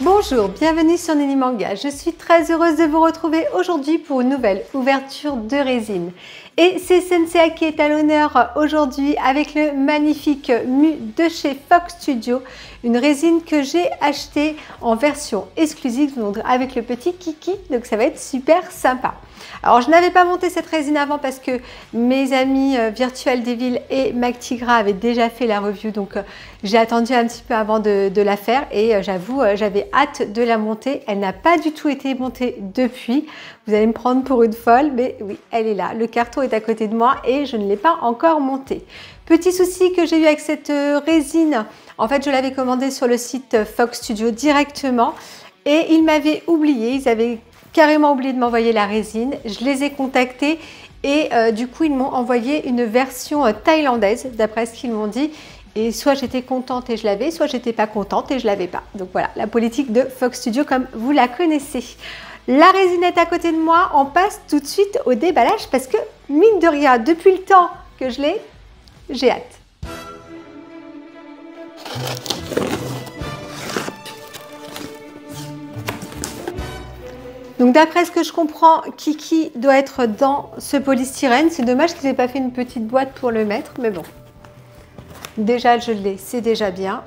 Bonjour, bienvenue sur Nelly Manga. Je suis très heureuse de vous retrouver aujourd'hui pour une nouvelle ouverture de résine. Et c'est Sensea qui est à l'honneur aujourd'hui avec le magnifique Mu de chez Fox Studio. Une résine que j'ai achetée en version exclusive donc avec le petit Kiki. Donc ça va être super sympa. Alors je n'avais pas monté cette résine avant parce que mes amis Virtual Devil et Mactigra avaient déjà fait la review. Donc j'ai attendu un petit peu avant de la faire et j'avoue j'avais hâte de la monter. Elle n'a pas du tout été montée depuis. Vous allez me prendre pour une folle, mais oui, elle est là. Le carton est à côté de moi et je ne l'ai pas encore montée. Petit souci que j'ai eu avec cette résine, en fait je l'avais commandée sur le site Fox Studio directement et ils m'avaient oublié, ils avaient carrément oublié de m'envoyer la résine. Je les ai contactés et du coup ils m'ont envoyé une version thaïlandaise d'après ce qu'ils m'ont dit. Et soit j'étais contente et je l'avais, soit j'étais pas contente et je l'avais pas. Donc voilà, la politique de Fox Studio comme vous la connaissez. La résine est à côté de moi, on passe tout de suite au déballage parce que mine de rien, depuis le temps que je l'ai, j'ai hâte. Donc d'après ce que je comprends, Kiki doit être dans ce polystyrène. C'est dommage qu'ils n'aient pas fait une petite boîte pour le mettre, mais bon. Déjà je l'ai, c'est déjà bien.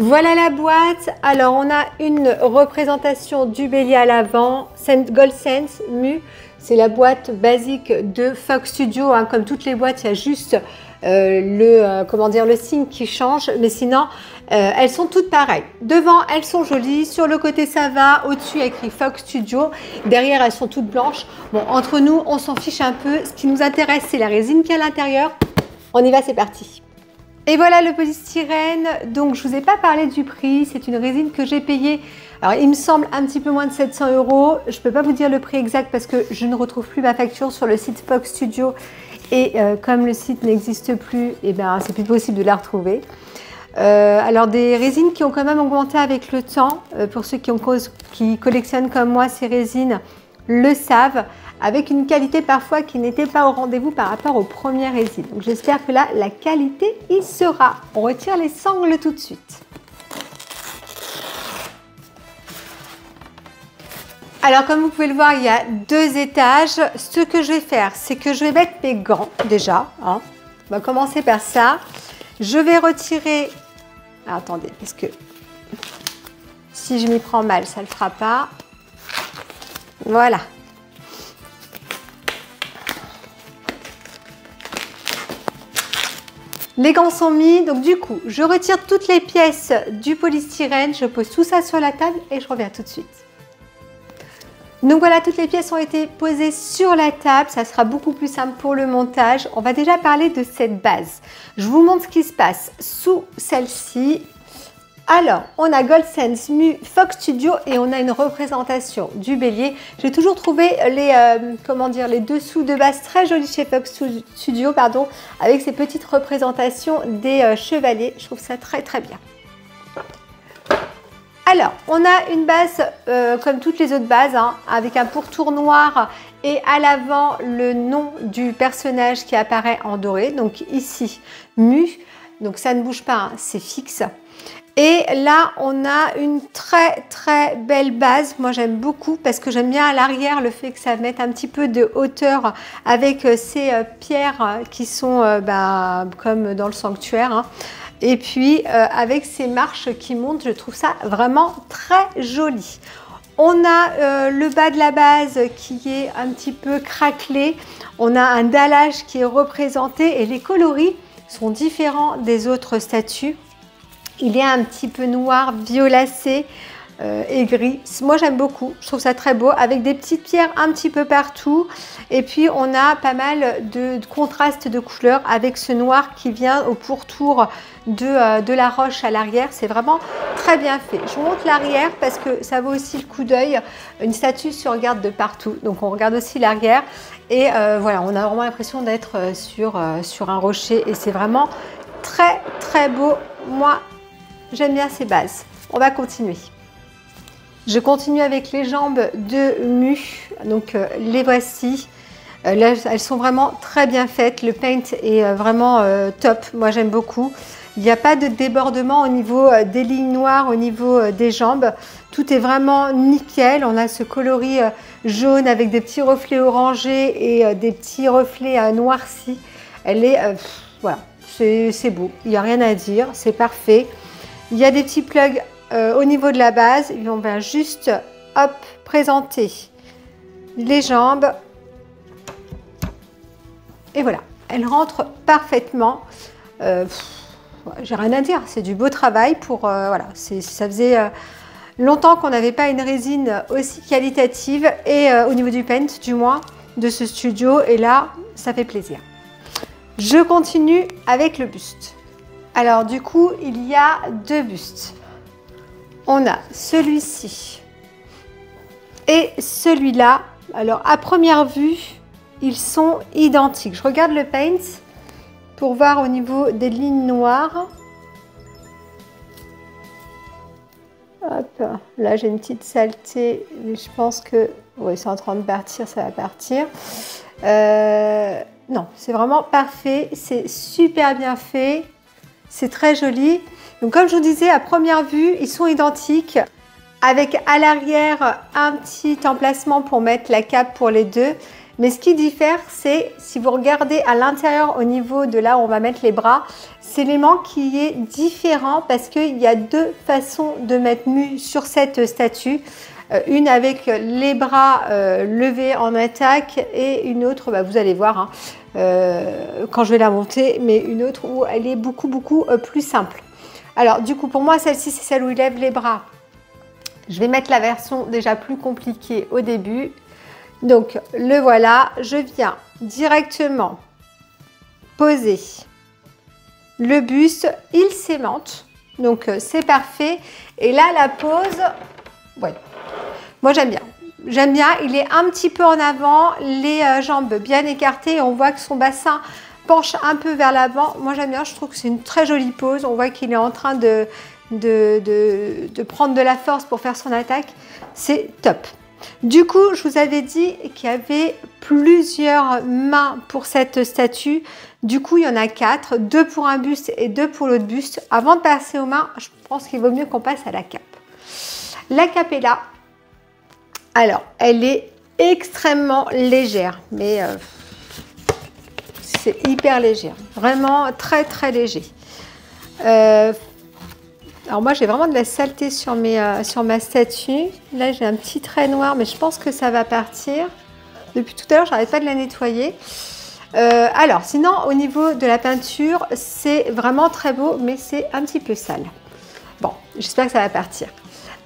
Voilà la boîte. Alors on a une représentation du bélier à l'avant, Gold Sense Mu. C'est la boîte basique de Fox Studio. Hein. Comme toutes les boîtes, il y a juste le signe qui change. Mais sinon, elles sont toutes pareilles. Devant, elles sont jolies. Sur le côté, ça va. Au-dessus, il y a écrit Fox Studio. Derrière, elles sont toutes blanches. Bon, entre nous, on s'en fiche un peu. Ce qui nous intéresse, c'est la résine qui est à l'intérieur. On y va, c'est parti. Et voilà le polystyrène. Donc, je ne vous ai pas parlé du prix. C'est une résine que j'ai payée. Alors, il me semble un petit peu moins de 700 €. Je ne peux pas vous dire le prix exact parce que je ne retrouve plus ma facture sur le site Fox Studio. Et comme le site n'existe plus, eh ben, c'est plus possible de la retrouver. Alors, des résines qui ont quand même augmenté avec le temps. Pour ceux qui collectionnent comme moi ces résines, le savent. Avec une qualité parfois qui n'était pas au rendez-vous par rapport aux premières résines. Donc, j'espère que là, la qualité y sera. On retire les sangles tout de suite. Alors comme vous pouvez le voir, il y a 2 étages. Ce que je vais faire, c'est que je vais mettre mes gants déjà. Hein. On va commencer par ça. Je vais retirer... Ah, attendez, parce que si je m'y prends mal, ça ne le fera pas. Voilà. Les gants sont mis, donc du coup, je retire toutes les pièces du polystyrène. Je pose tout ça sur la table et je reviens tout de suite. Donc voilà, toutes les pièces ont été posées sur la table, ça sera beaucoup plus simple pour le montage. On va déjà parler de cette base. Je vous montre ce qui se passe sous celle-ci. Alors, on a Gold Sense Mu Fox Studio et on a une représentation du bélier. J'ai toujours trouvé les dessous de base très jolis chez Fox Studio, avec ces petites représentations des chevaliers. Je trouve ça très très bien. Alors, on a une base comme toutes les autres bases, hein, avec un pourtour noir et à l'avant le nom du personnage qui apparaît en doré. Donc ici, Mu, donc ça ne bouge pas, hein, c'est fixe. Et là, on a une très très belle base. Moi, j'aime beaucoup parce que j'aime bien à l'arrière le fait que ça mette un petit peu de hauteur avec ces pierres qui sont comme dans le sanctuaire. Hein. Et puis, avec ces marches qui montent, je trouve ça vraiment très joli. On a le bas de la base qui est un petit peu craquelé. On a un dallage qui est représenté et les coloris sont différents des autres statues. Il est un petit peu noir, violacé et gris. Moi, j'aime beaucoup. Je trouve ça très beau avec des petites pierres un petit peu partout. Et puis, on a pas mal de contrastes de couleurs avec ce noir qui vient au pourtour de la roche à l'arrière. C'est vraiment très bien fait. Je vous montre l'arrière parce que ça vaut aussi le coup d'œil. Une statue se regarde de partout. Donc, on regarde aussi l'arrière. Et voilà, on a vraiment l'impression d'être sur un rocher. Et c'est vraiment très, très beau. Moi, j'aime bien ces bases. On va continuer. Je continue avec les jambes de Mu. Donc les voici. Là, elles sont vraiment très bien faites. Le paint est vraiment top. Moi, j'aime beaucoup. Il n'y a pas de débordement au niveau des lignes noires, au niveau des jambes. Tout est vraiment nickel. On a ce coloris jaune avec des petits reflets orangés et des petits reflets noircis. Elle est, voilà, c'est beau. Il n'y a rien à dire. C'est parfait. Il y a des petits plugs au niveau de la base. Et on va juste, hop, présenter les jambes. Et voilà, elle rentre parfaitement. J'ai rien à dire, c'est du beau travail pour voilà, ça faisait longtemps qu'on n'avait pas une résine aussi qualitative et au niveau du paint du moins de ce studio, et là ça fait plaisir. Je continue avec le buste. Alors du coup il y a deux bustes. On a celui-ci et celui-là. Alors à première vue ils sont identiques. Je regarde le paint pour voir au niveau des lignes noires. Hop, là j'ai une petite saleté, mais je pense que oui, c'est en train de partir, ça va partir. Non, c'est vraiment parfait, c'est super bien fait, c'est très joli. Donc comme je vous disais, à première vue, ils sont identiques, avec à l'arrière un petit emplacement pour mettre la cape pour les deux. Mais ce qui diffère, c'est si vous regardez à l'intérieur au niveau de là où on va mettre les bras, c'est l'élément qui est différent parce qu'il y a deux façons de mettre mu sur cette statue. Une avec les bras levés en attaque et une autre, bah, vous allez voir quand je vais la monter, mais une autre où elle est beaucoup plus simple. Alors du coup pour moi celle-ci c'est celle où il lève les bras. Je vais mettre la version déjà plus compliquée au début. Donc le voilà, je viens directement poser le buste, il s'aimante, donc c'est parfait. Et là la pose, ouais, moi j'aime bien. J'aime bien, il est un petit peu en avant, les jambes bien écartées, on voit que son bassin penche un peu vers l'avant. Moi j'aime bien, je trouve que c'est une très jolie pose, on voit qu'il est en train de prendre de la force pour faire son attaque, c'est top. Du coup, je vous avais dit qu'il y avait plusieurs mains pour cette statue. Du coup, il y en a 4, 2 pour un buste et 2 pour l'autre buste. Avant de passer aux mains, je pense qu'il vaut mieux qu'on passe à la cape. La cape est là. Alors, elle est extrêmement légère, mais c'est hyper léger. Vraiment très léger. Alors moi j'ai vraiment de la saleté sur ma statue. Là j'ai un petit trait noir, mais je pense que ça va partir. Depuis tout à l'heure, j'arrête pas de la nettoyer. Alors sinon au niveau de la peinture, c'est vraiment très beau, mais c'est un petit peu sale. Bon, j'espère que ça va partir.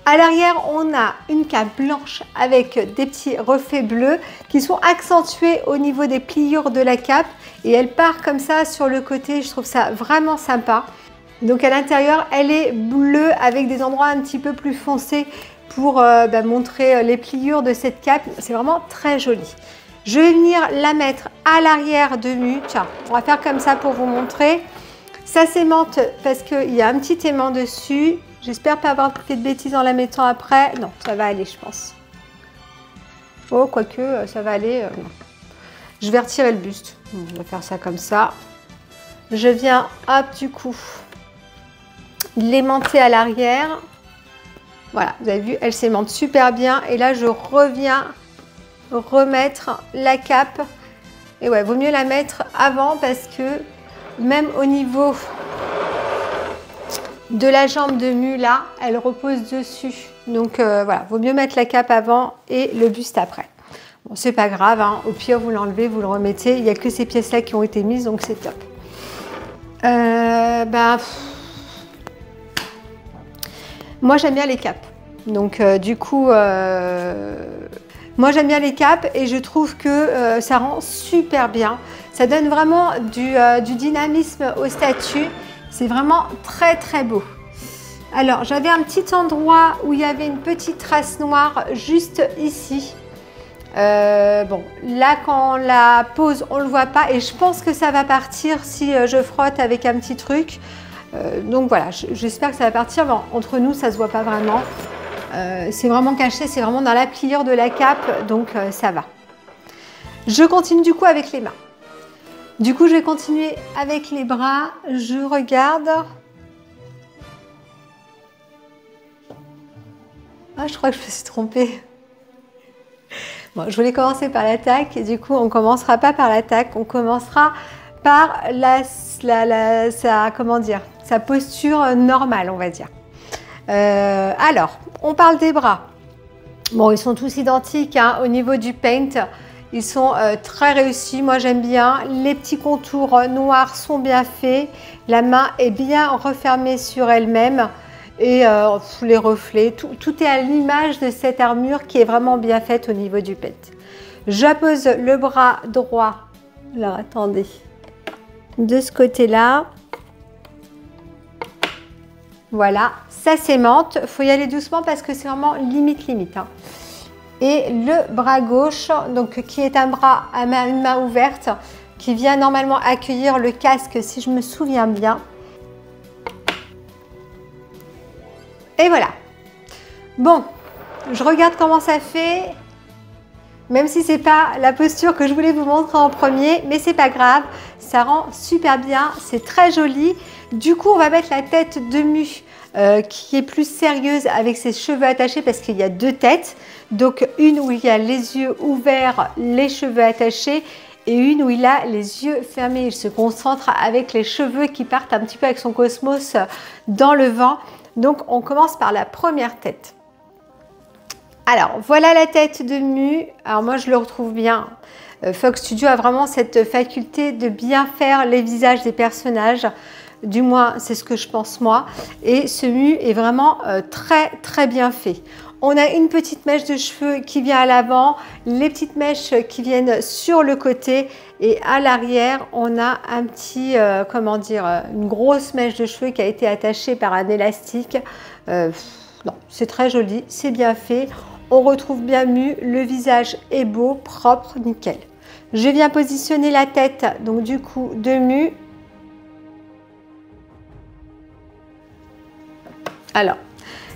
À l'arrière, on a une cape blanche avec des petits reflets bleus qui sont accentués au niveau des pliures de la cape. Et elle part comme ça sur le côté, je trouve ça vraiment sympa. Donc à l'intérieur, elle est bleue avec des endroits un petit peu plus foncés pour montrer les pliures de cette cape. C'est vraiment très joli. Je vais venir la mettre à l'arrière de mu. Tiens, on va faire comme ça pour vous montrer. Ça s'aimante parce qu'il y a un petit aimant dessus. J'espère pas avoir fait de bêtises en la mettant après. Non, ça va aller, je pense. Oh, quoique, ça va aller. Non. Je vais retirer le buste. On va faire ça comme ça. Je viens, hop, du coup, l'aimanter à l'arrière. Voilà, vous avez vu, elle s'aimante super bien. Et là, je reviens remettre la cape. Et ouais, vaut mieux la mettre avant parce que même au niveau de la jambe de mu, là, elle repose dessus. Donc voilà, vaut mieux mettre la cape avant et le buste après. Bon, c'est pas grave, hein. Au pire, vous l'enlevez, vous le remettez. Il n'y a que ces pièces-là qui ont été mises, donc c'est top. Moi, j'aime bien les capes. Donc, du coup, moi, j'aime bien les capes et je trouve que ça rend super bien. Ça donne vraiment du dynamisme aux statues. C'est vraiment très beau. Alors, j'avais un petit endroit où il y avait une petite trace noire juste ici. Bon, là, quand on la pose, on ne le voit pas et je pense que ça va partir si je frotte avec un petit truc. Donc voilà, j'espère que ça va partir. Bon, entre nous, ça ne se voit pas vraiment. C'est vraiment caché, c'est vraiment dans la pliure de la cape, donc ça va. Je continue du coup avec les mains. Du coup, je vais continuer avec les bras. Je regarde. Ah, je crois que je me suis trompée. Bon, je voulais commencer par l'attaque et du coup, on ne commencera pas par l'attaque. On commencera par sa posture normale, on va dire. Alors, on parle des bras. Bon, ils sont tous identiques hein, au niveau du paint. Ils sont très réussis. Moi, j'aime bien. Les petits contours noirs sont bien faits. La main est bien refermée sur elle-même. Et les reflets, tout est à l'image de cette armure qui est vraiment bien faite au niveau du paint. J'appose le bras droit. Alors, attendez. De ce côté-là. Voilà, ça s'aimante. Il faut y aller doucement parce que c'est vraiment limite. Hein. Et le bras gauche, donc qui est un bras à une main ouverte, qui vient normalement accueillir le casque si je me souviens bien. Et voilà. Bon, je regarde comment ça fait. Même si c'est pas la posture que je voulais vous montrer en premier, mais c'est pas grave, ça rend super bien, c'est très joli. Du coup, on va mettre la tête de Mu qui est plus sérieuse avec ses cheveux attachés parce qu'il y a deux têtes. Donc une où il y a les yeux ouverts, les cheveux attachés et une où il a les yeux fermés. Il se concentre avec les cheveux qui partent un petit peu avec son cosmos dans le vent. Donc on commence par la première tête. Alors, voilà la tête de Mu. Alors moi, je le retrouve bien. Fox Studio a vraiment cette faculté de bien faire les visages des personnages. Du moins, c'est ce que je pense moi. Et ce Mu est vraiment très bien fait. On a une petite mèche de cheveux qui vient à l'avant, les petites mèches qui viennent sur le côté et à l'arrière, on a un petit, une grosse mèche de cheveux qui a été attachée par un élastique. Non, c'est très joli, c'est bien fait. On retrouve bien Mu, le visage est beau, propre, nickel. Je viens positionner la tête, donc du coup, de Mu. Alors,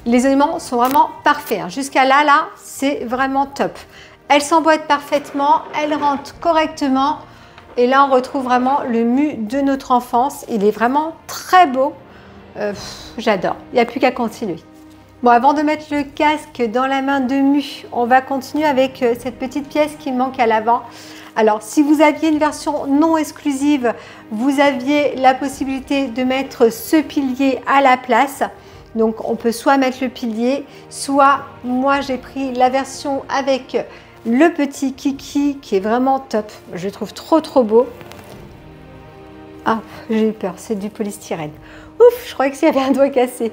les éléments sont vraiment parfaits. Hein. Jusqu'à là, c'est vraiment top. Elle s'emboîte parfaitement, elle rentre correctement. Et là, on retrouve vraiment le Mu de notre enfance. Il est vraiment très beau. J'adore. Il n'y a plus qu'à continuer. Bon, avant de mettre le casque dans la main de Mu, on va continuer avec cette petite pièce qui manque à l'avant. Alors, si vous aviez une version non exclusive, vous aviez la possibilité de mettre ce pilier à la place. Donc, on peut soit mettre le pilier, soit moi, j'ai pris la version avec le petit kiki qui est vraiment top. Je le trouve trop beau. Ah, j'ai eu peur, c'est du polystyrène. Ouf, je croyais qu'il y avait un doigt cassé.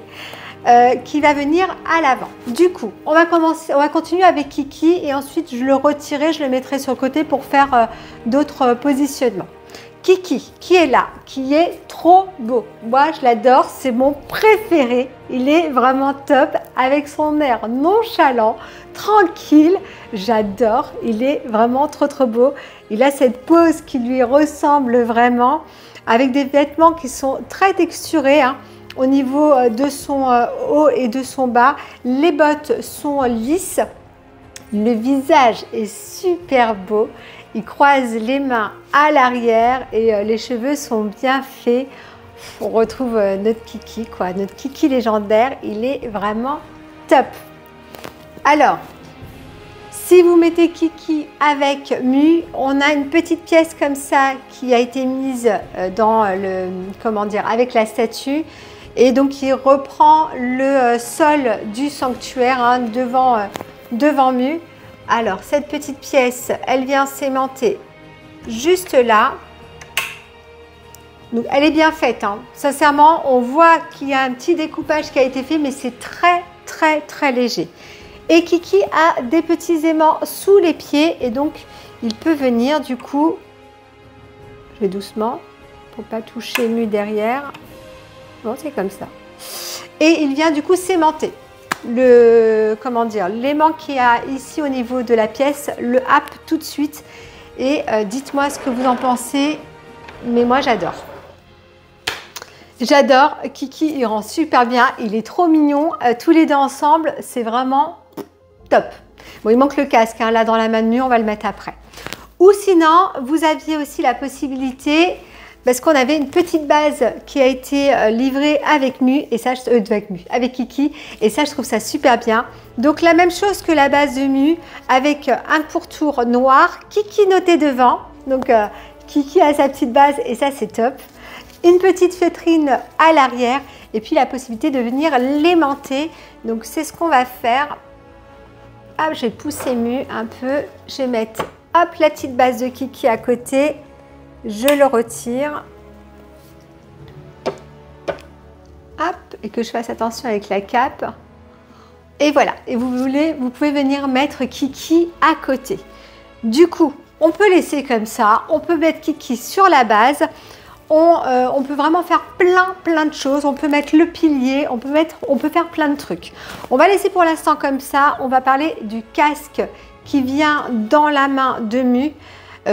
Qui va venir à l'avant. Du coup, on va continuer avec Kiki et ensuite je le retirerai, je le mettrai sur le côté pour faire d'autres positionnements. Kiki, qui est là, qui est trop beau. Moi, je l'adore, c'est mon préféré. Il est vraiment top avec son air nonchalant, tranquille. J'adore, il est vraiment trop beau. Il a cette pose qui lui ressemble vraiment avec des vêtements qui sont très texturés. Hein. Au niveau de son haut et de son bas, les bottes sont lisses. Le visage est super beau. Il croise les mains à l'arrière et les cheveux sont bien faits. On retrouve notre Kiki, quoi, notre Kiki légendaire. Il est vraiment top. Alors, si vous mettez Kiki avec Mu, on a une petite pièce comme ça qui a été mise dans avec la statue. Et donc, qui reprend le sol du sanctuaire hein, devant Mu. Alors, cette petite pièce, elle vient s'aimanter juste là. Donc, elle est bien faite. Hein. Sincèrement, on voit qu'il y a un petit découpage qui a été fait, mais c'est très léger. Et Kiki a des petits aimants sous les pieds. Et donc, il peut venir du coup, je vais doucement, pour ne pas toucher Mu derrière. Bon, c'est comme ça. Et il vient du coup s'aimanter. L'aimant qu'il y a ici au niveau de la pièce, le happe tout de suite. Et dites-moi ce que vous en pensez. Mais moi, j'adore. J'adore. Kiki, il rend super bien. Il est trop mignon. Tous les deux ensemble, c'est vraiment top. Bon, il manque le casque. Hein, là, dans la main de Mu, on va le mettre après. Ou sinon, vous aviez aussi la possibilité, parce qu'on avait une petite base qui a été livrée avec Mu, et ça, avec Kiki, et ça, je trouve ça super bien. Donc, la même chose que la base de Mu, avec un pourtour noir, Kiki noté devant. Donc, Kiki a sa petite base, et ça, c'est top. Une petite feutrine à l'arrière, et puis la possibilité de venir l'aimanter. Donc, c'est ce qu'on va faire. Hop, je vais pousser Mu un peu. Je vais mettre, hop, la petite base de Kiki à côté. Je le retire. Hop, et que je fasse attention avec la cape. Et voilà. Et vous pouvez venir mettre Kiki à côté. Du coup, on peut laisser comme ça. On peut mettre Kiki sur la base. On peut vraiment faire plein de choses. On peut mettre le pilier. On peut faire plein de trucs. On va laisser pour l'instant comme ça. On va parler du casque qui vient dans la main de Mu.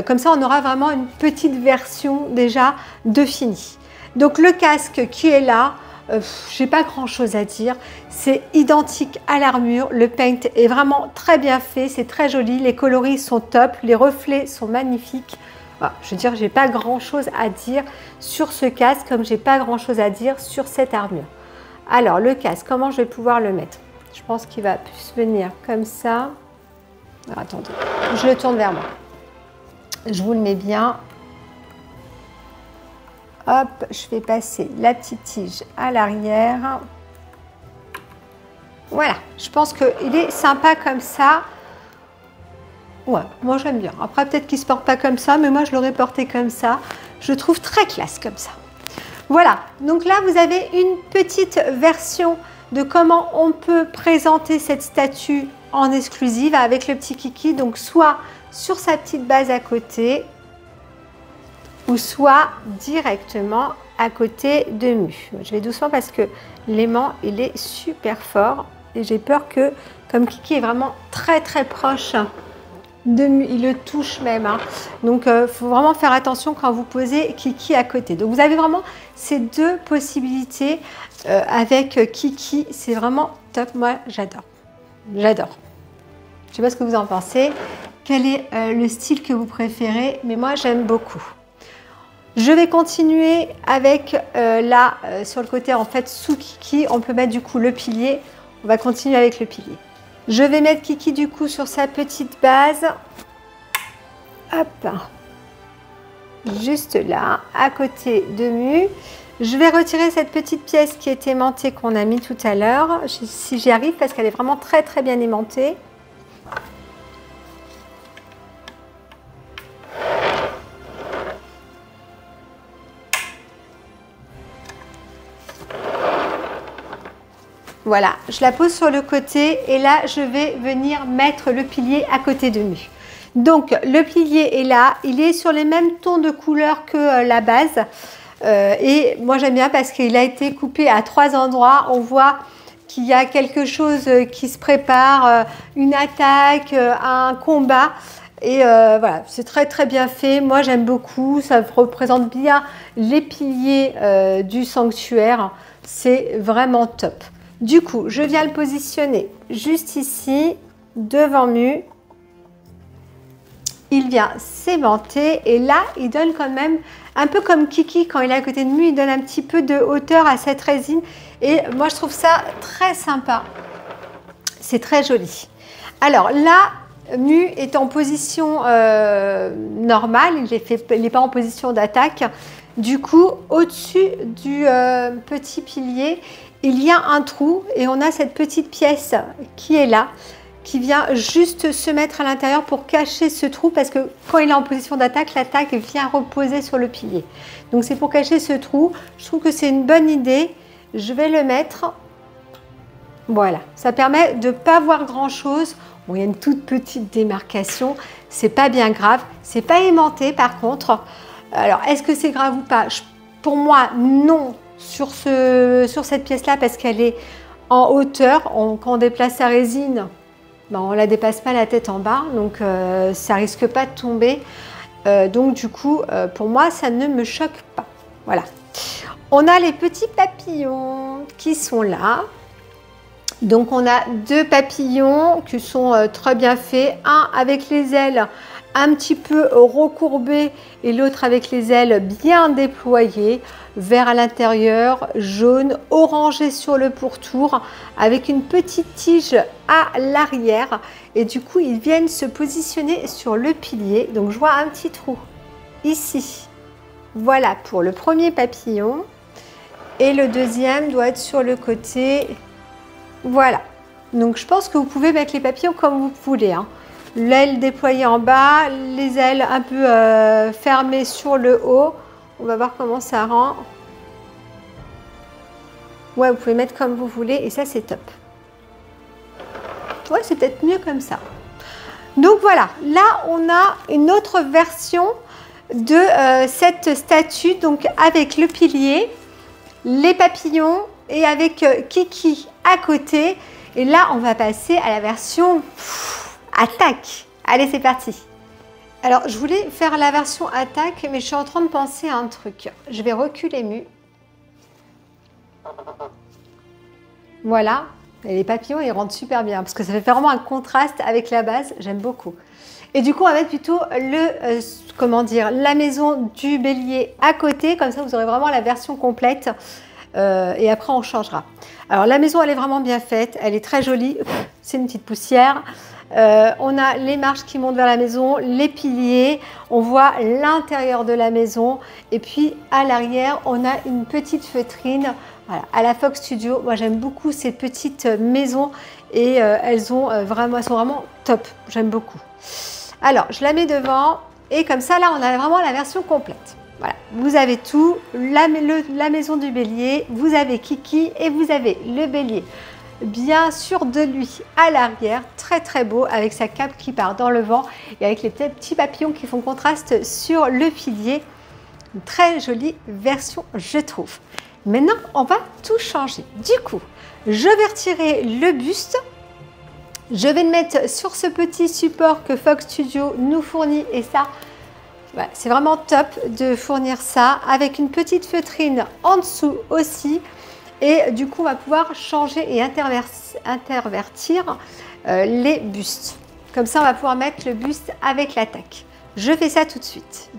Comme ça, on aura vraiment une petite version déjà de fini. Donc, le casque qui est là, j'ai pas grand chose à dire. C'est identique à l'armure. Le paint est vraiment très bien fait. C'est très joli. Les coloris sont top. Les reflets sont magnifiques. Voilà, je veux dire, j'ai pas grand chose à dire sur ce casque, comme j'ai pas grand chose à dire sur cette armure. Alors, le casque, comment je vais pouvoir le mettre? Je pense qu'il va plus venir comme ça. Alors, attendez, je le tourne vers moi. Je vous le mets bien. Hop, je vais passer la petite tige à l'arrière. Voilà, je pense qu'il est sympa comme ça. Ouais, moi j'aime bien. Après, peut-être qu'il ne se porte pas comme ça, mais moi je l'aurais porté comme ça. Je trouve très classe comme ça. Voilà, donc là vous avez une petite version de comment on peut présenter cette statue en exclusive avec le petit Kiki. Donc soit sur sa petite base à côté ou soit directement à côté de Mu. Je vais doucement parce que l'aimant il est super fort et j'ai peur que, comme Kiki est vraiment très proche de Mu, il le touche même, hein. Donc faut vraiment faire attention quand vous posez Kiki à côté. Donc vous avez vraiment ces deux possibilités avec Kiki, c'est vraiment top. Moi j'adore, j'adore. Je sais pas ce que vous en pensez. Quel est le style que vous préférez? Mais moi, j'aime beaucoup. Je vais continuer avec là, sur le côté, en fait, sous Kiki, on peut mettre du coup le pilier. On va continuer avec le pilier. Je vais mettre Kiki du coup sur sa petite base. Hop. Juste là, à côté de Mu. Je vais retirer cette petite pièce qui est aimantée qu'on a mis tout à l'heure. Si j'y arrive, parce qu'elle est vraiment très bien aimantée. Voilà, je la pose sur le côté et là, je vais venir mettre le pilier à côté de Mu. Donc, le pilier est là, il est sur les mêmes tons de couleur que la base. Et moi, j'aime bien parce qu'il a été coupé à 3 endroits. On voit qu'il y a quelque chose qui se prépare, une attaque, un combat. Et voilà, c'est très bien fait. Moi, j'aime beaucoup. Ça représente bien les piliers du sanctuaire. C'est vraiment top. Du coup, je viens le positionner juste ici, devant Mu. Il vient s'aimanter et là, il donne quand même, un peu comme Kiki, quand il est à côté de Mu, il donne un petit peu de hauteur à cette résine. Et moi, je trouve ça très sympa. C'est très joli. Alors là, Mu est en position normale, il n'est pas en position d'attaque. Du coup, au-dessus du petit pilier, il y a un trou et on a cette petite pièce qui est là, qui vient juste se mettre à l'intérieur pour cacher ce trou parce que quand il est en position d'attaque, l'attaque vient reposer sur le pilier. Donc c'est pour cacher ce trou. Je trouve que c'est une bonne idée. Je vais le mettre. Voilà, ça permet de ne pas voir grand-chose. Bon, il y a une toute petite démarcation. C'est pas bien grave. C'est pas aimanté par contre. Alors, est-ce que c'est grave ou pas? Pour moi, non. Sur cette pièce-là, parce qu'elle est en hauteur. Quand on déplace sa résine, ben, on ne la dépasse pas la tête en bas, donc ça risque pas de tomber. Donc du coup, pour moi, ça ne me choque pas. Voilà. On a les petits papillons qui sont là. Donc on a deux papillons qui sont très bien faits, un avec les ailes un petit peu recourbées et l'autre avec les ailes bien déployées, vert à l'intérieur, jaune, orangé sur le pourtour, avec une petite tige à l'arrière, et du coup ils viennent se positionner sur le pilier. Donc je vois un petit trou ici, voilà pour le premier papillon, et le deuxième doit être sur le côté. Voilà, donc je pense que vous pouvez mettre les papillons comme vous voulez, hein. L'aile déployée en bas, les ailes un peu fermées sur le haut. On va voir comment ça rend. Ouais, vous pouvez mettre comme vous voulez et ça c'est top. Ouais, c'est peut-être mieux comme ça. Donc voilà, là on a une autre version de cette statue, donc avec le pilier, les papillons et avec Kiki à côté. Et là, on va passer à la version attaque. Allez, c'est parti. Alors, je voulais faire la version attaque, mais je suis en train de penser à un truc. Je vais reculer Mu. Voilà. Et les papillons, ils rentrent super bien parce que ça fait vraiment un contraste avec la base. J'aime beaucoup. Et du coup, on va mettre plutôt comment dire, la maison du bélier à côté. Comme ça, vous aurez vraiment la version complète. Et après, on changera. Alors, la maison, elle est vraiment bien faite. Elle est très jolie. C'est une petite poussière. On a les marches qui montent vers la maison, les piliers. On voit l'intérieur de la maison. Et puis, à l'arrière, on a une petite feutrine. Voilà, à la Fox Studio. Moi, j'aime beaucoup ces petites maisons. Et elles sont vraiment top. J'aime beaucoup. Alors, je la mets devant. Et comme ça, là, on a vraiment la version complète. Voilà, vous avez tout, la maison du bélier, vous avez Kiki et vous avez le bélier bien sûr de lui à l'arrière, très beau avec sa cape qui part dans le vent et avec les petits papillons qui font contraste sur le pilier. Une très jolie version, je trouve. Maintenant, on va tout changer. Du coup, je vais retirer le buste. Je vais le mettre sur ce petit support que Fox Studio nous fournit et ça, voilà, c'est vraiment top de fournir ça avec une petite feutrine en dessous aussi. Et du coup, on va pouvoir changer et intervertir les bustes. Comme ça, on va pouvoir mettre le buste avec l'attaque. Je fais ça tout de suite.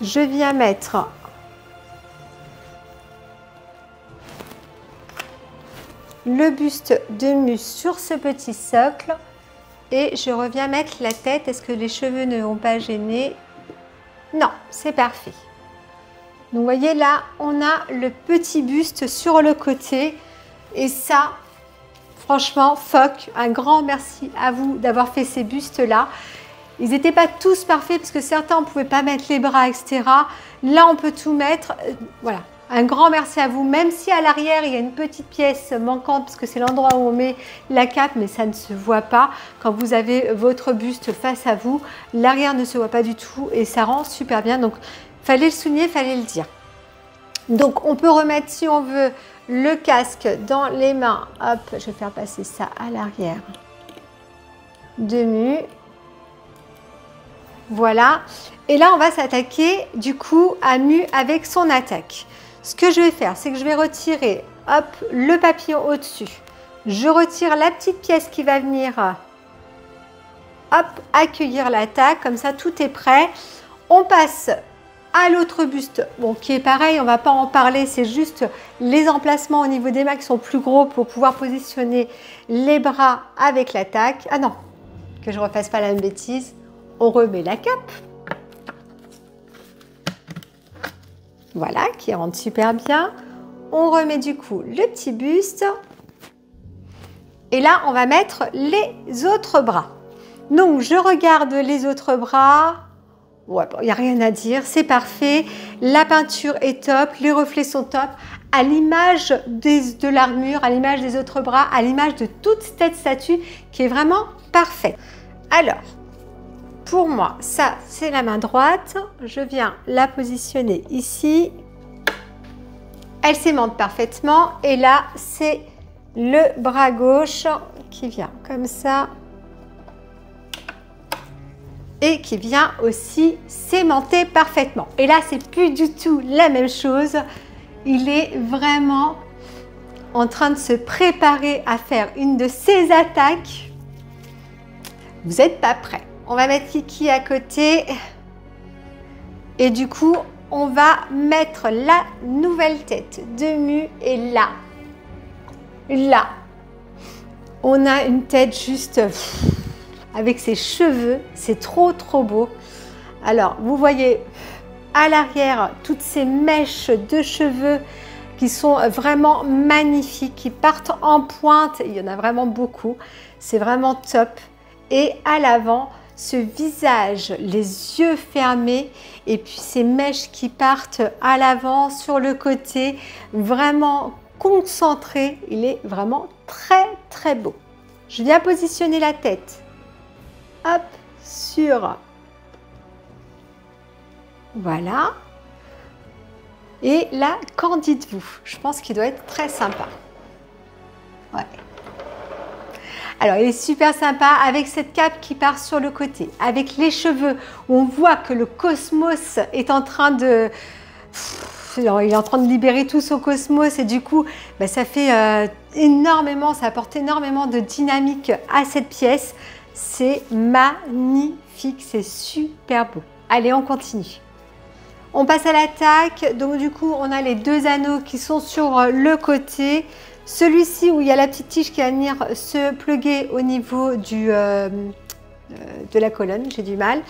Je viens mettre le buste de Mu sur ce petit socle. Et je reviens mettre la tête. Est-ce que les cheveux ne vont pas gêner? Non, c'est parfait. Donc, vous voyez là, on a le petit buste sur le côté. Et ça, franchement, Foc, un grand merci à vous d'avoir fait ces bustes-là. Ils n'étaient pas tous parfaits parce que certains, on ne pouvait pas mettre les bras, etc. Là, on peut tout mettre. Voilà. Un grand merci à vous, même si à l'arrière, il y a une petite pièce manquante parce que c'est l'endroit où on met la cape, mais ça ne se voit pas. Quand vous avez votre buste face à vous, l'arrière ne se voit pas du tout et ça rend super bien. Donc, fallait le souligner, fallait le dire. Donc, on peut remettre, si on veut, le casque dans les mains. Hop, je vais faire passer ça à l'arrière de Mu. Voilà. Et là, on va s'attaquer du coup à Mu avec son attaque. Ce que je vais faire, c'est que je vais retirer hop, le papillon au-dessus. Je retire la petite pièce qui va venir hop, accueillir l'attaque. Comme ça, tout est prêt. On passe à l'autre buste, bon, qui est pareil, on ne va pas en parler. C'est juste les emplacements au niveau des mains qui sont plus gros pour pouvoir positionner les bras avec l'attaque. Ah non, que je ne refasse pas la même bêtise. On remet la cape. Voilà, qui rentre super bien. On remet du coup le petit buste. Et là, on va mettre les autres bras. Donc, je regarde les autres bras. Ouais, il n'y a rien à dire, c'est parfait. La peinture est top, les reflets sont top. À l'image de l'armure, à l'image des autres bras, à l'image de toute cette statue qui est vraiment parfaite. Alors, pour moi, ça, c'est la main droite. Je viens la positionner ici. Elle s'aimante parfaitement. Et là, c'est le bras gauche qui vient comme ça. Et qui vient aussi s'aimanter parfaitement. Et là, c'est plus du tout la même chose. Il est vraiment en train de se préparer à faire une de ses attaques, vous n'êtes pas prêts. On va mettre Kiki à côté. Et du coup, on va mettre la nouvelle tête de Mu. Et là, on a une tête juste avec ses cheveux. C'est trop, trop beau. Alors, vous voyez à l'arrière toutes ces mèches de cheveux qui sont vraiment magnifiques, qui partent en pointe. Il y en a vraiment beaucoup. C'est vraiment top. Et à l'avant, ce visage, les yeux fermés et puis ces mèches qui partent à l'avant, sur le côté, vraiment concentré. Il est vraiment très, très beau. Je viens positionner la tête. Hop, sur... Voilà. Et là, qu'en dites-vous? Je pense qu'il doit être très sympa. Ouais. Alors, il est super sympa avec cette cape qui part sur le côté, avec les cheveux où on voit que le cosmos est en train de... il est en train de libérer tout son cosmos et du coup, bah, ça fait énormément, ça apporte énormément de dynamique à cette pièce. C'est magnifique, c'est super beau. Allez, on continue. On passe à l'attaque. Donc du coup, on a les deux anneaux qui sont sur le côté. Celui-ci où il y a la petite tige qui va venir se pluguer au niveau de la colonne. J'ai du mal.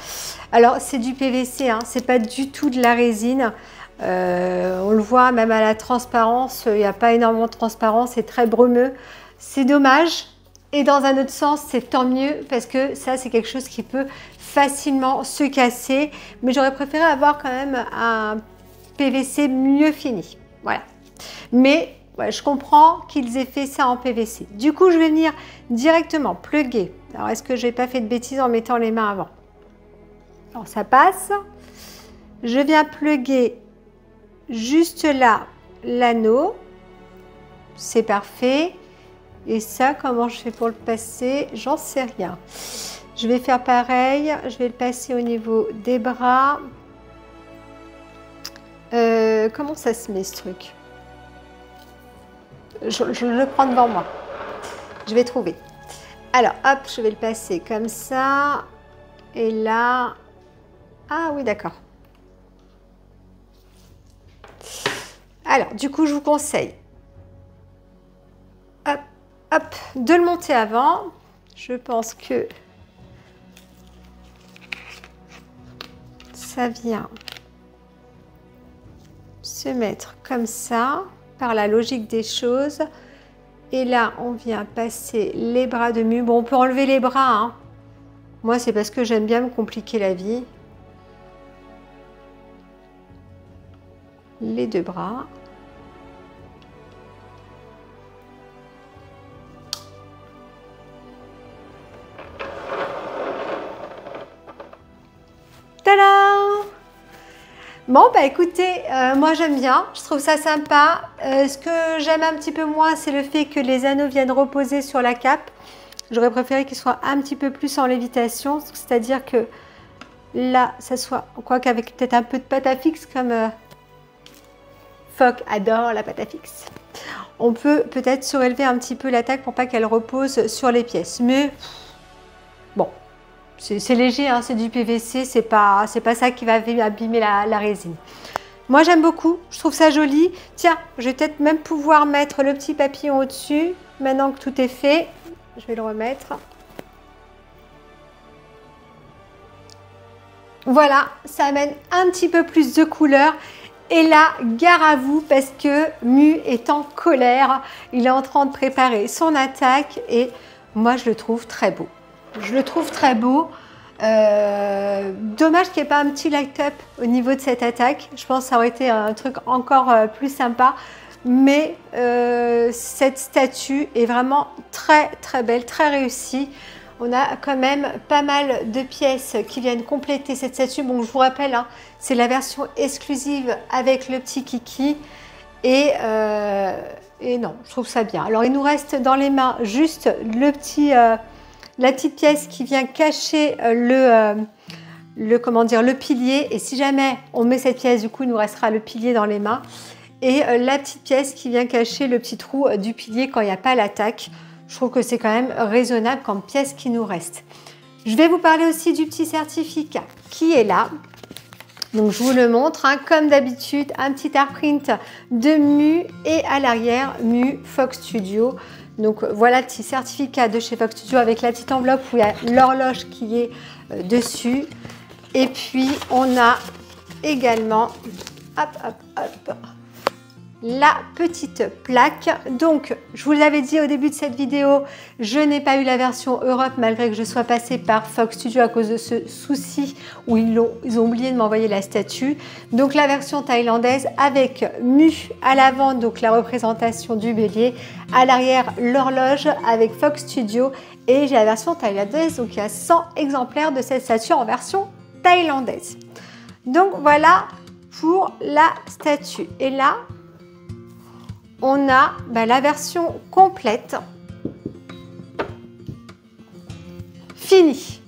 Alors, c'est du PVC, hein, c'est pas du tout de la résine. On le voit même à la transparence, il n'y a pas énormément de transparence, c'est très brumeux. C'est dommage. Et dans un autre sens, c'est tant mieux parce que ça, c'est quelque chose qui peut facilement se casser. Mais j'aurais préféré avoir quand même un PVC mieux fini. Voilà. Mais ouais, je comprends qu'ils aient fait ça en PVC. Du coup, je vais venir directement plugger. Alors, est-ce que je n'ai pas fait de bêtises en mettant les mains avant? Alors, ça passe. Je viens plugger juste là l'anneau. C'est parfait. Et ça, comment je fais pour le passer? J'en sais rien. Je vais faire pareil. Je vais le passer au niveau des bras. Comment ça se met ce truc? Je le prends devant moi. Je vais trouver. Alors, hop, je vais le passer comme ça. Et là... Ah oui, d'accord. Alors, du coup, je vous conseille... Hop, hop, de le monter avant. Je pense que ça vient se mettre comme ça, par la logique des choses. Et là, on vient passer les bras de Mu. Bon, on peut enlever les bras, hein. Moi, c'est parce que j'aime bien me compliquer la vie. Les deux bras. Tadam! Bon, bah écoutez, moi j'aime bien, je trouve ça sympa. Ce que j'aime un petit peu moins, c'est le fait que les anneaux viennent reposer sur la cape. J'aurais préféré qu'ils soient un petit peu plus en lévitation, c'est-à-dire que là, ça soit, quoi qu'avec peut-être un peu de pâte à fixe, comme Phoque adore la pâte à fixe. On peut peut-être surélever un petit peu l'attaque pour pas qu'elle repose sur les pièces. Mais bon, c'est léger, hein, c'est du PVC, c'est pas ça qui va abîmer la résine. Moi, j'aime beaucoup, je trouve ça joli. Tiens, je vais peut-être même pouvoir mettre le petit papillon au-dessus. Maintenant que tout est fait, je vais le remettre. Voilà, ça amène un petit peu plus de couleur. Et là, gare à vous parce que Mu est en colère. Il est en train de préparer son attaque et moi, je le trouve très beau. Je le trouve très beau. Dommage qu'il n'y ait pas un petit light-up au niveau de cette attaque. Je pense que ça aurait été un truc encore plus sympa. Mais cette statue est vraiment très très belle, très réussie. On a quand même pas mal de pièces qui viennent compléter cette statue. Bon, je vous rappelle, hein, c'est la version exclusive avec le petit Kiki. Et non, je trouve ça bien. Alors, il nous reste dans les mains juste le petit... la petite pièce qui vient cacher le pilier. Et si jamais on met cette pièce, du coup, il nous restera le pilier dans les mains. et la petite pièce qui vient cacher le petit trou du pilier quand il n'y a pas l'attaque. Je trouve que c'est quand même raisonnable comme pièce qui nous reste. Je vais vous parler aussi du petit certificat qui est là. Donc je vous le montre, hein, comme d'habitude, un petit art print de Mu et à l'arrière Mu Fox Studio. Donc voilà le petit certificat de chez Fox Studio avec la petite enveloppe où il y a l'horloge qui est dessus. Et puis on a également la petite plaque. Donc je vous l'avais dit au début de cette vidéo, je n'ai pas eu la version Europe malgré que je sois passée par Fox Studio à cause de ce souci où ils ont oublié de m'envoyer la statue. Donc la version thaïlandaise avec Mu à l'avant, donc la représentation du bélier, à l'arrière l'horloge avec Fox Studio, et j'ai la version thaïlandaise, donc il y a 100 exemplaires de cette statue en version thaïlandaise. Donc voilà pour la statue. Et là on a la version complète finie.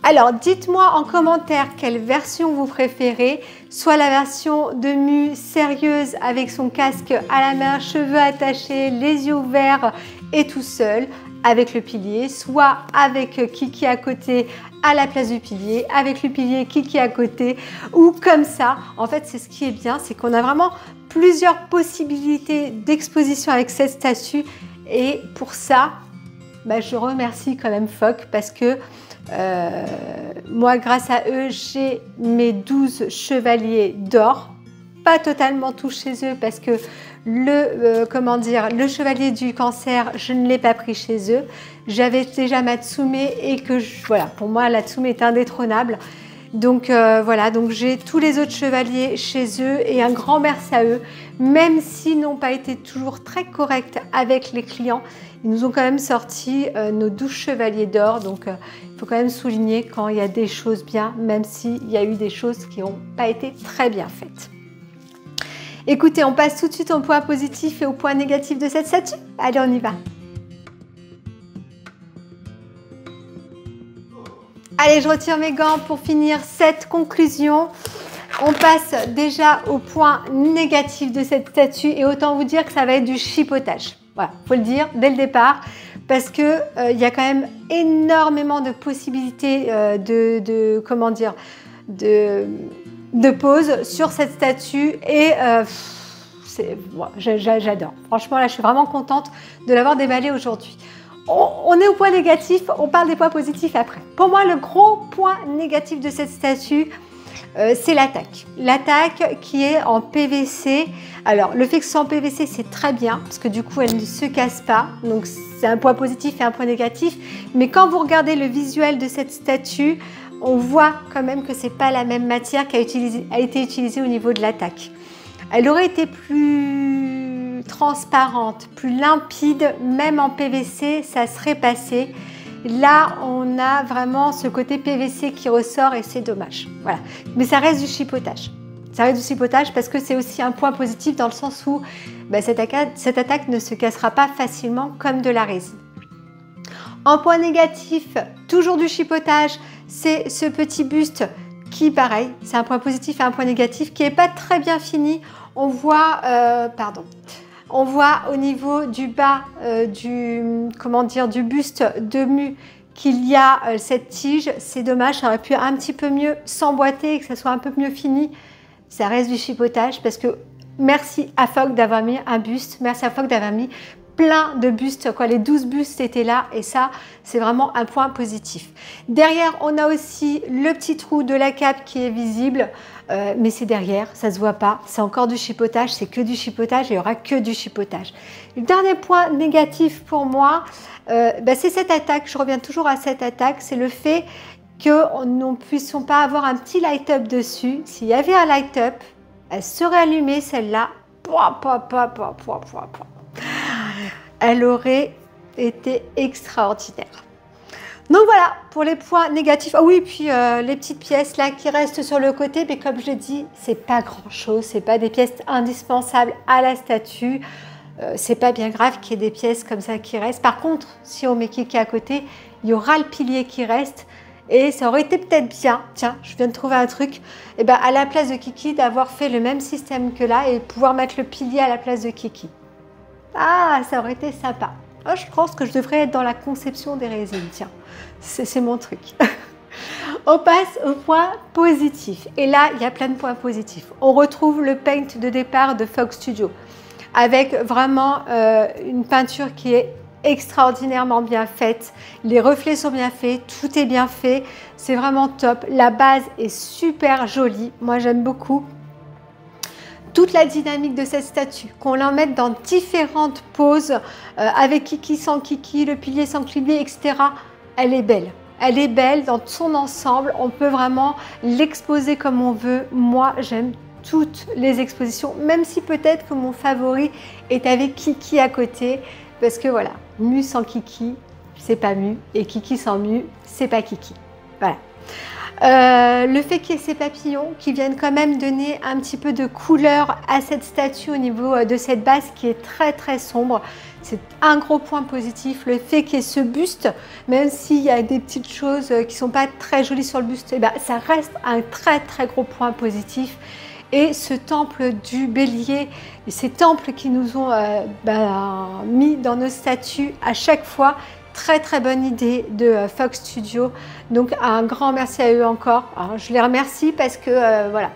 Alors dites-moi en commentaire quelle version vous préférez, soit la version de Mu sérieuse avec son casque à la main, cheveux attachés, les yeux ouverts et tout seul avec le pilier, soit avec Kiki à côté à la place du pilier, avec le pilier Kiki à côté, ou comme ça. En fait, c'est ce qui est bien, c'est qu'on a vraiment plusieurs possibilités d'exposition avec cette statue, et pour ça, je remercie quand même Fox parce que moi, grâce à eux, j'ai mes 12 chevaliers d'or, pas totalement tous chez eux parce que le chevalier du cancer, je ne l'ai pas pris chez eux. J'avais déjà ma Tsume et que voilà, pour moi la Tsume est indétrônable. Donc voilà, donc j'ai tous les autres chevaliers chez eux et un grand merci à eux, même s'ils n'ont pas été toujours très corrects avec les clients. Ils nous ont quand même sorti nos 12 chevaliers d'or, donc il faut quand même souligner quand il y a des choses bien, même s'il y a eu des choses qui n'ont pas été très bien faites. Écoutez, on passe tout de suite au point positif et au point négatif de cette statue. Allez, on y va. Allez, je retire mes gants pour finir cette conclusion. On passe déjà au point négatif de cette statue et autant vous dire que ça va être du chipotage. Voilà, faut le dire dès le départ parce que il y a quand même énormément de possibilités de pose sur cette statue et j'adore. Franchement, là, je suis vraiment contente de l'avoir déballée aujourd'hui. On est au point négatif, on parle des points positifs après. Pour moi, le gros point négatif de cette statue, c'est l'attaque. L'attaque qui est en PVC. Alors, le fait que ce soit en PVC, c'est très bien, parce que du coup, elle ne se casse pas. Donc, c'est un point positif et un point négatif. Mais quand vous regardez le visuel de cette statue, on voit quand même que ce n'est pas la même matière qui a été utilisée au niveau de l'attaque. Elle aurait été plus transparente, plus limpide, même en PVC, ça serait passé. Là, on a vraiment ce côté PVC qui ressort et c'est dommage. Voilà. Mais ça reste du chipotage. Ça reste du chipotage parce que c'est aussi un point positif dans le sens où cette attaque ne se cassera pas facilement comme de la résine. En point négatif, toujours du chipotage, c'est ce petit buste qui, pareil, c'est un point positif et un point négatif qui n'est pas très bien fini. On voit, on voit au niveau du bas du buste de Mu qu'il y a cette tige. C'est dommage, ça aurait pu un petit peu mieux s'emboîter et que ça soit un peu mieux fini. Ça reste du chipotage parce que merci à Fox d'avoir mis un buste, merci à Fox d'avoir mis plein de bustes, les 12 bustes étaient là et ça, c'est vraiment un point positif. Derrière, on a aussi le petit trou de la cape qui est visible, mais c'est derrière, ça ne se voit pas. C'est encore du chipotage, c'est que du chipotage et il n'y aura que du chipotage. Le dernier point négatif pour moi, c'est cette attaque. Je reviens toujours à cette attaque, c'est le fait que nous ne puissions pas avoir un petit light-up dessus. S'il y avait un light-up, elle serait allumée celle-là. Elle aurait été extraordinaire. Donc voilà pour les points négatifs. Ah oui, puis les petites pièces là qui restent sur le côté, mais comme je l'ai dit, c'est pas grand chose, c'est pas des pièces indispensables à la statue. C'est pas bien grave qu'il y ait des pièces comme ça qui restent. Par contre, si on met Kiki à côté, il y aura le pilier qui reste Et ça aurait été peut-être bien, tiens, je viens de trouver un truc, et ben à la place de Kiki, d'avoir fait le même système que là et pouvoir mettre le pilier à la place de Kiki. Ah, ça aurait été sympa. Oh, je pense que je devrais être dans la conception des résines, tiens, c'est mon truc. On passe au point positif. Et là, il y a plein de points positifs. On retrouve le paint de départ de Fox Studio avec vraiment une peinture qui est extraordinairement bien faite. Les reflets sont bien faits, tout est bien fait. C'est vraiment top. La base est super jolie. Moi, j'aime beaucoup. Toute la dynamique de cette statue, qu'on l'en mette dans différentes poses, avec Kiki, sans Kiki, le pilier sans pilier, etc. Elle est belle. Elle est belle dans son ensemble. On peut vraiment l'exposer comme on veut. Moi, j'aime toutes les expositions, même si peut-être que mon favori est avec Kiki à côté. Parce que voilà, Mu sans Kiki, c'est pas Mu. Et Kiki sans Mu, c'est pas Kiki. Voilà. Le fait qu'il y ait ces papillons qui viennent quand même donner un petit peu de couleur à cette statue au niveau de cette base qui est très très sombre. C'est un gros point positif. Le fait qu'il y ait ce buste, même s'il y a des petites choses qui ne sont pas très jolies sur le buste, eh ben, ça reste un très très gros point positif. Et ce temple du bélier, ces temples qui nous ont mis dans nos statues à chaque fois, très très bonne idée de Fox Studio. Donc un grand merci à eux encore. Alors, je les remercie parce que voilà,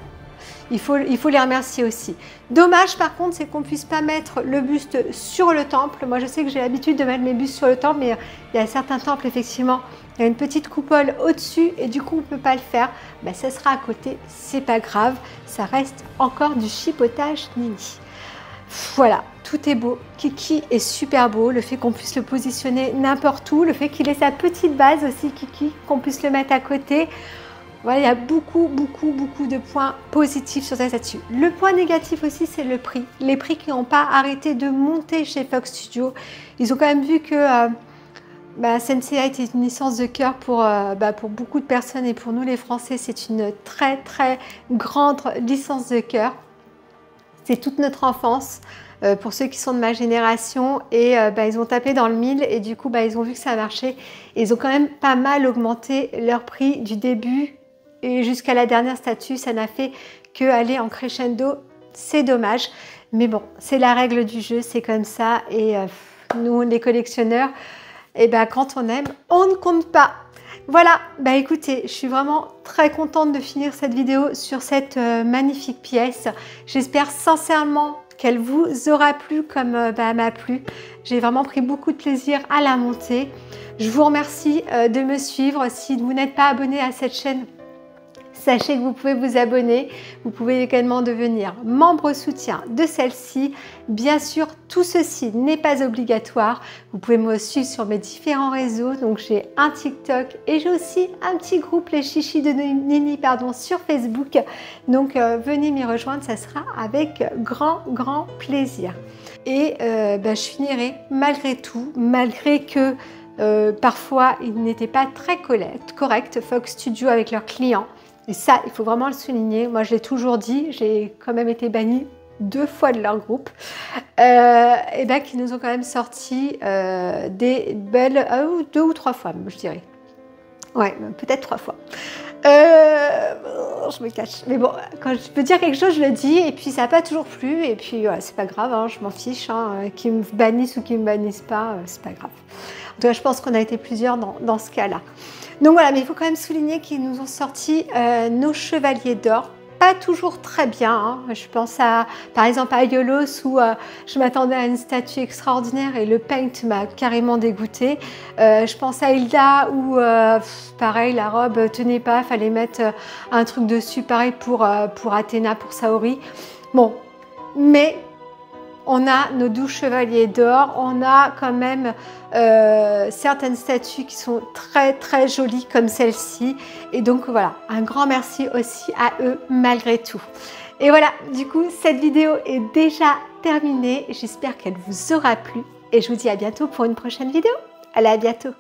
il faut les remercier aussi. Dommage par contre, c'est qu'on ne puisse pas mettre le buste sur le temple. Moi je sais que j'ai l'habitude de mettre mes bustes sur le temple, mais il y a certains temples effectivement, il y a une petite coupole au-dessus et du coup on ne peut pas le faire. Ben, ça sera à côté, c'est pas grave, ça reste encore du chipotage Nini. Voilà, tout est beau. Kiki est super beau. Le fait qu'on puisse le positionner n'importe où, le fait qu'il ait sa petite base aussi, Kiki, qu'on puisse le mettre à côté. Voilà, il y a beaucoup de points positifs sur cette statue. Le point négatif aussi, c'est le prix. Les prix qui n'ont pas arrêté de monter chez Fox Studio. Ils ont quand même vu que Sense8 est une licence de cœur pour beaucoup de personnes et pour nous les Français, c'est une très très grande licence de cœur. C'est toute notre enfance pour ceux qui sont de ma génération et ils ont tapé dans le mille et du coup ils ont vu que ça a marché et ils ont quand même pas mal augmenté leur prix du début et jusqu'à la dernière statue. Ça n'a fait que aller en crescendo, c'est dommage, mais bon, c'est la règle du jeu, c'est comme ça et nous les collectionneurs, quand on aime, on ne compte pas. Voilà, écoutez, je suis vraiment très contente de finir cette vidéo sur cette magnifique pièce. J'espère sincèrement qu'elle vous aura plu comme elle m'a plu. J'ai vraiment pris beaucoup de plaisir à la monter. Je vous remercie de me suivre. Si vous n'êtes pas abonné à cette chaîne, sachez que vous pouvez vous abonner. Vous pouvez également devenir membre soutien de celle-ci. Bien sûr, tout ceci n'est pas obligatoire. Vous pouvez me suivre sur mes différents réseaux. Donc, j'ai un TikTok et j'ai aussi un petit groupe, les chichis de Nini, sur Facebook. Donc, venez m'y rejoindre, ça sera avec grand plaisir. Et je finirai malgré tout, malgré que parfois, ils n'étaient pas très corrects, Fox Studio, avec leurs clients. Et ça, il faut vraiment le souligner. Moi, je l'ai toujours dit, j'ai quand même été bannie 2 fois de leur groupe. Qui nous ont quand même sorti des belles... 2 ou 3 fois, je dirais. Ouais, peut-être 3 fois. Je me cache. Mais bon, quand je peux dire quelque chose, je le dis. Et puis, ça n'a pas toujours plu. Et puis, c'est pas grave, hein, je m'en fiche. Qu'ils me bannissent ou qu'ils ne me bannissent pas, c'est pas grave. En tout cas, je pense qu'on a été plusieurs dans ce cas-là. Donc voilà, mais il faut quand même souligner qu'ils nous ont sorti nos chevaliers d'or. Pas toujours très bien. Hein. Je pense par exemple à Yolos où je m'attendais à une statue extraordinaire et le paint m'a carrément dégoûtée. Je pense à Hilda où pareil, la robe tenait pas, il fallait mettre un truc dessus. Pareil pour Athéna, pour Saori. Bon, mais on a nos 12 chevaliers d'or, on a quand même certaines statues qui sont très jolies comme celle-ci. Et donc voilà, un grand merci aussi à eux malgré tout. Et voilà, du coup, cette vidéo est déjà terminée. J'espère qu'elle vous aura plu et je vous dis à bientôt pour une prochaine vidéo. Allez, à bientôt!